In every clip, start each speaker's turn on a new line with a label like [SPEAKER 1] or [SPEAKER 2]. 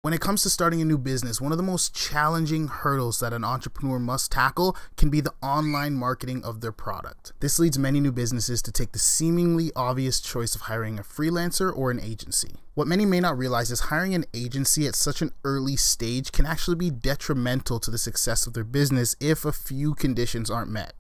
[SPEAKER 1] When it comes to starting a new business, one of the most challenging hurdles that an entrepreneur must tackle can be the online marketing of their product. This leads many new businesses to take the seemingly obvious choice of hiring a freelancer or an agency. What many may not realize is hiring an agency at such an early stage can actually be detrimental to the success of their business if a few conditions aren't met.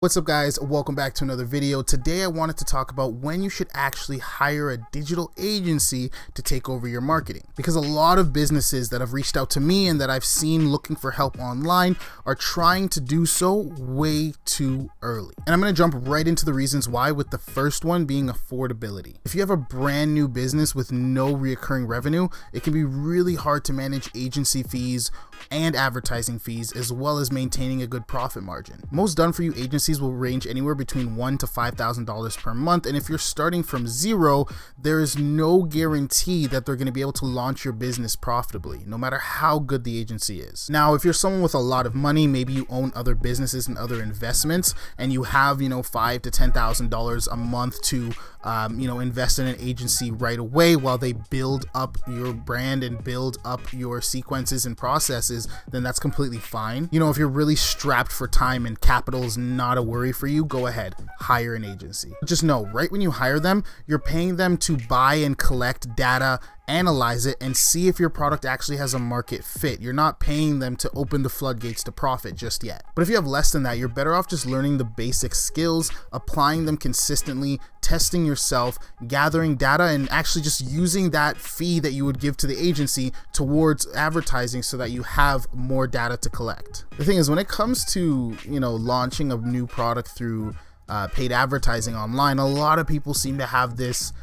[SPEAKER 1] What's up guys, welcome back to another video. Today I wanted to talk about when you should actually hire a digital agency to take over your marketing. Because a lot of businesses that have reached out to me and that I've seen looking for help online are trying to do so way too early. And I'm going to jump right into the reasons why, with the first one being affordability. If you have a brand new business with no recurring revenue, it can be really hard to manage agency fees and advertising fees, as well as maintaining a good profit margin. Most done for you agencies will range anywhere between $1,000 to $5,000 per month, and if you're starting from zero, there is no guarantee that they're going to be able to launch your business profitably, no matter how good the agency is. Now, if you're someone with a lot of money, maybe you own other businesses and other investments, and you have $5,000 to $10,000 a month to invest in an agency right away while they build up your brand and build up your sequences and processes, then that's completely fine. If you're really strapped for time and capital is not a worry for you, go ahead, hire an agency. Just know, right when you hire them, you're paying them to buy and collect data, analyze it, and see if your product actually has a market fit. You're not paying them to open the floodgates to profit just yet. But if you have less than that, you're better off just learning the basic skills, applying them consistently, testing yourself, gathering data, and actually just using that fee that you would give to the agency towards advertising so that you have more data to collect. The thing is, when it comes to launching a new product through paid advertising online, a lot of people seem to have this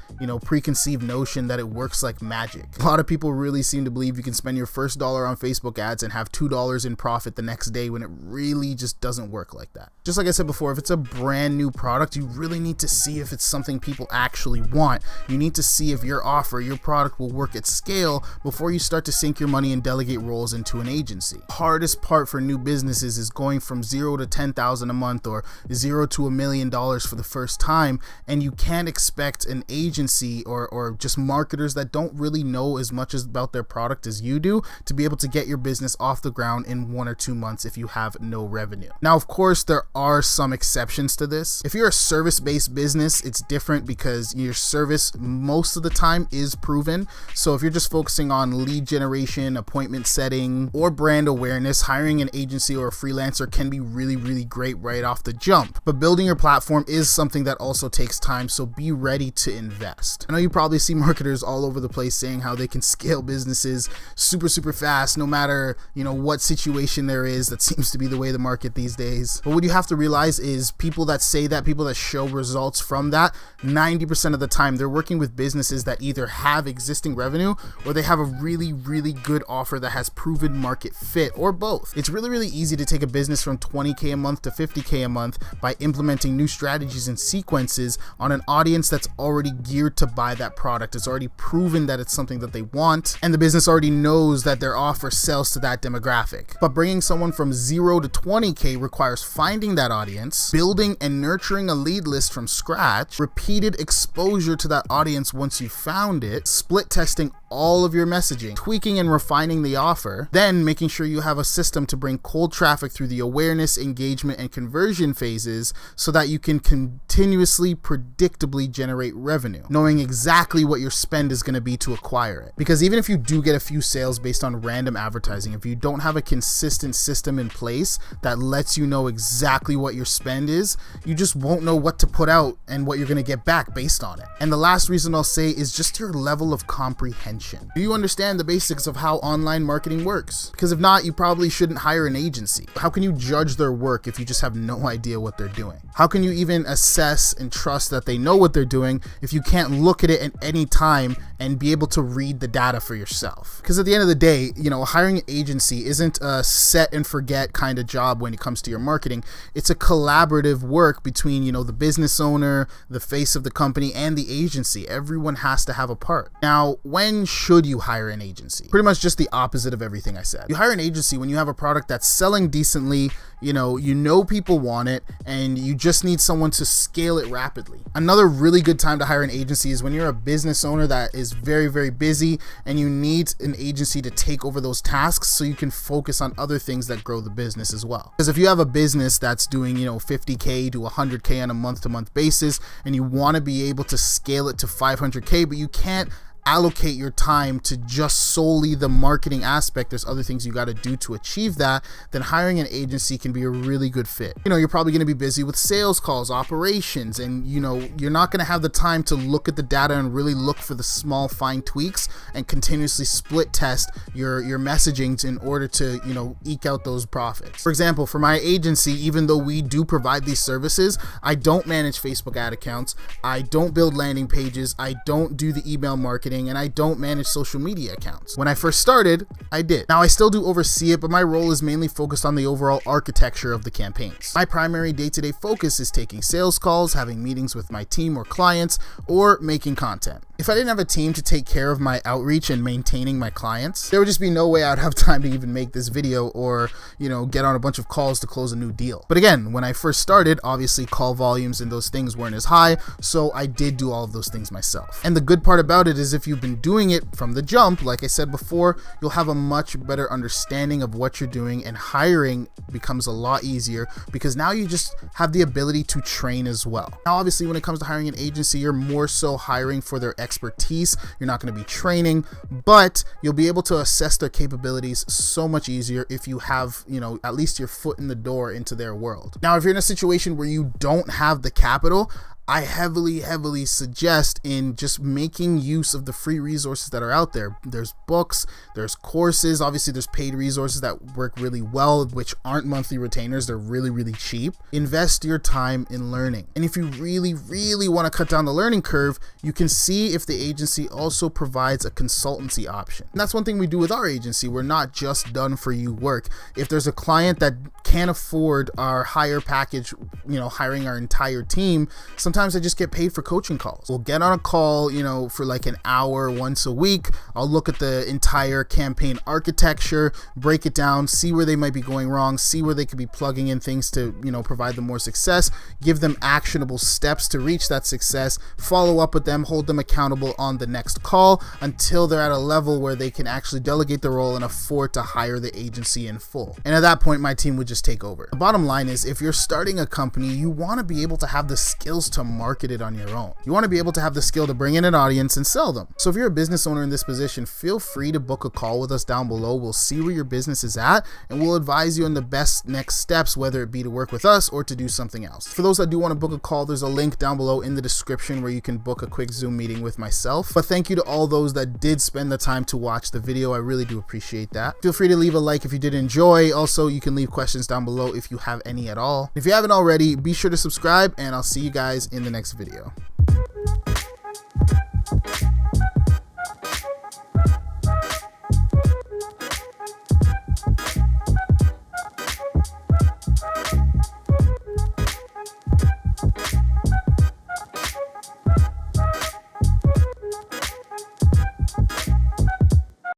[SPEAKER 1] preconceived notion that it works like magic. A lot of people really seem to believe you can spend your first dollar on Facebook ads and have $2 in profit the next day, when it really just doesn't work like that. Just like I said before, if it's a brand new product, you really need to see if it's something people actually want. You need to see if your offer, your product will work at scale before you start to sink your money and delegate roles into an agency. The hardest part for new businesses is going from $0 to $10,000 a month, or $0 to $1 million for the first time, and you can't expect an agency or just marketers that don't really know as much about their product as you do to be able to get your business off the ground in 1 or 2 months if you have no revenue. Now, of course, there are some exceptions to this. If you're a service-based business, it's different because your service most of the time is proven. So if you're just focusing on lead generation, appointment setting, or brand awareness, hiring an agency or a freelancer can be really, really great right off the jump. But building your platform is something that also takes time, so be ready to invest. I know you probably see marketers all over the place saying how they can scale businesses super fast no matter what situation there is. That seems to be the way the market these days. But what you have to realize is people that say that, people that show results from that, 90% of the time they're working with businesses that either have existing revenue or they have a really, really good offer that has proven market fit, or both. It's really, really easy to take a business from $20K a month to $50K a month by implementing new strategies and sequences on an audience that's already geared to buy that product. It's already proven that it's something that they want, and the business already knows that their offer sells to that demographic. But bringing someone from 0 to 20K requires finding that audience, building and nurturing a lead list from scratch, repeated exposure to that audience once you found it, split testing all of your messaging, tweaking and refining the offer, then making sure you have a system to bring cold traffic through the awareness, engagement, and conversion phases so that you can continuously, predictably generate revenue, knowing exactly what your spend is going to be to acquire it. Because even if you do get a few sales based on random advertising, if you don't have a consistent system in place that lets you know exactly what your spend is, you just won't know what to put out and what you're going to get back based on it. And the last reason I'll say is just your level of comprehension. Do you understand the basics of how online marketing works? Because if not, you probably shouldn't hire an agency. How can you judge their work if you just have no idea what they're doing? How can you even assess and trust that they know what they're doing if you can't look at it at any time and be able to read the data for yourself. Because at the end of the day, you know, hiring an agency isn't a set and forget kind of job when it comes to your marketing. It's a collaborative work between, you know, the business owner, the face of the company, and the agency. Everyone has to have a part. Now, when should you hire an agency? Pretty much just the opposite of everything I said. You hire an agency when you have a product that's selling decently, you know people want it, and you just need someone to scale it rapidly. Another really good time to hire an agency is when you're a business owner that is very, very busy and you need an agency to take over those tasks so you can focus on other things that grow the business as well. Because if you have a business that's doing, you know, 50K to 100K on a month-to-month basis, and you want to be able to scale it to 500K, but you can't allocate your time to just solely the marketing aspect, there's other things you got to do to achieve that, then hiring an agency can be a really good fit. You know, you're probably going to be busy with sales calls, operations, and you know, you're not going to have the time to look at the data and really look for the small fine tweaks and continuously split test your messaging in order to, you know, eke out those profits. For example, for my agency, even though we do provide these services, I don't manage Facebook ad accounts, I don't build landing pages, I don't do the email marketing, and I don't manage social media accounts. When I first started, I did. Now I still do oversee it, but my role is mainly focused on the overall architecture of the campaigns. My primary day-to-day focus is taking sales calls, having meetings with my team or clients, or making content. If I didn't have a team to take care of my outreach and maintaining my clients, there would just be no way I'd have time to even make this video or, you know, get on a bunch of calls to close a new deal. But again, when I first started, obviously call volumes and those things weren't as high, so I did do all of those things myself. And the good part about it is if you've been doing it from the jump, like I said before, you'll have a much better understanding of what you're doing, and hiring becomes a lot easier because now you just have the ability to train as well. Now, obviously, when it comes to hiring an agency, you're more so hiring for their expertise. You're not going to be training, but you'll be able to assess their capabilities so much easier if you have, you know, at least your foot in the door into their world. Now, if you're in a situation where you don't have the capital, I heavily suggest in just making use of the free resources that are out there. There's books, there's courses, obviously there's paid resources that work really well, which aren't monthly retainers. They're really cheap. Invest your time in learning. And if you really want to cut down the learning curve, you can see if the agency also provides a consultancy option. And that's one thing we do with our agency. We're not just done for you work. If there's a client that can't afford our higher package, you know, hiring our entire team, sometimes I just get paid for coaching calls. We'll get on a call, you know, for like an hour once a week. I'll look at the entire campaign architecture, break it down, see where they might be going wrong, see where they could be plugging in things to, you know, provide them more success, give them actionable steps to reach that success, follow up with them, hold them accountable on the next call until they're at a level where they can actually delegate the role and afford to hire the agency in full. And at that point, my team would just take over. The bottom line is, if you're starting a company, you want to be able to have the skills to market it on your own. You want to be able to have the skill to bring in an audience and sell them. So if you're a business owner in this position, feel free to book a call with us down below. We'll see where your business is at, and we'll advise you on the best next steps, whether it be to work with us or to do something else. For those that do want to book a call, there's a link down below in the description where you can book a quick Zoom meeting with myself. But thank you to all those that did spend the time to watch the video. I really do appreciate that. Feel free to leave a like if you did enjoy. Also, you can leave questions down below if you have any at all. If you haven't already, be sure to subscribe, and I'll see you guys in the next video.